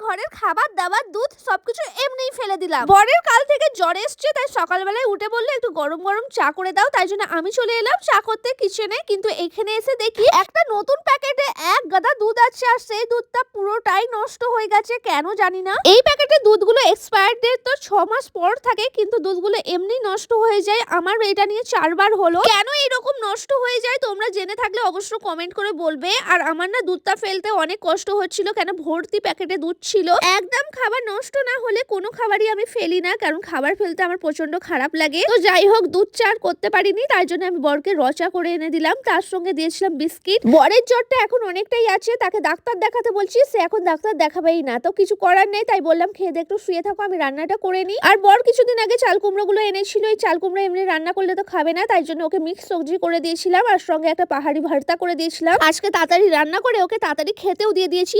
ঘরের খাবার দাবার দুধ সবকিছু এমনিই ফেলে দিলাম। বরের কাল থেকে জ্বর এসছে, তাই সকালবেলায় উঠে বললো একটু গরম গরম চা করে দাও, তাই জন্য আমি চলে এলাম চা করতে কিচেনে। কিন্তু এখানে এসে দেখি একটা নতুন প্যাকেটে এক গাদা দুধ আছে, আর সেই দুধটা পুরোটাই নষ্ট হয়ে গেছে, কেন জানি না। এই প্যাকেটে দুধগুলো এক্সপায়ার ডেট তো 6 মাস পর থাকে, কিন্তু দুধগুলো এমনি নষ্ট হয়ে যায়। আমার এটা নিয়ে 4 বার হলো। কেন এইরকম নষ্ট হয়ে যায় তোমরা জেনে থাকলে অবশ্যই কমেন্ট করে বলবে। আর আমার না দুধটা ফেলতে অনেক কষ্ট হচ্ছিল, কেন ভর্তি প্যাকেটে দুধ ছিল। একদম খাবার নষ্ট না হলে কোনো খাবারই আমি ফেলি না, কারণ খাবার ফেলতে আমার প্রচন্ড খারাপ লাগে। তো যাই হোক, দুধ চা আর করতে পারিনি, তাই জন্য আমি বরকে রচা করে এনে দিলাম, তার সঙ্গে দিয়েছিলাম বিস্কিট। বরের জ্বরটা এখন অনেকটাই আছে, তাকে ডাক্তার দেখাতে বলছি, সে এখন ডাক্তার দেখাবেই না। তো কিছু করার নেই, তাই বললাম খেয়ে দিয়ে একটু শুয়ে থাকো, আমি রান্নাটা করে নিই। আর বর কিছুদিন আগে চাল কুমড়ো গুলো এনেছিল, এই চাল কুমড়ো এমনি রান্না করলে তো খাবে না, তাই জন্য ওকে মিক্স সবজি করে দিয়েছিলাম, আর সঙ্গে একটা পাহাড়ি ভর্তা করে দিয়েছিলাম। আজকে তাড়াতাড়ি রান্না করে ওকে তাড়াতাড়ি খেতেও দিয়ে দিয়েছি।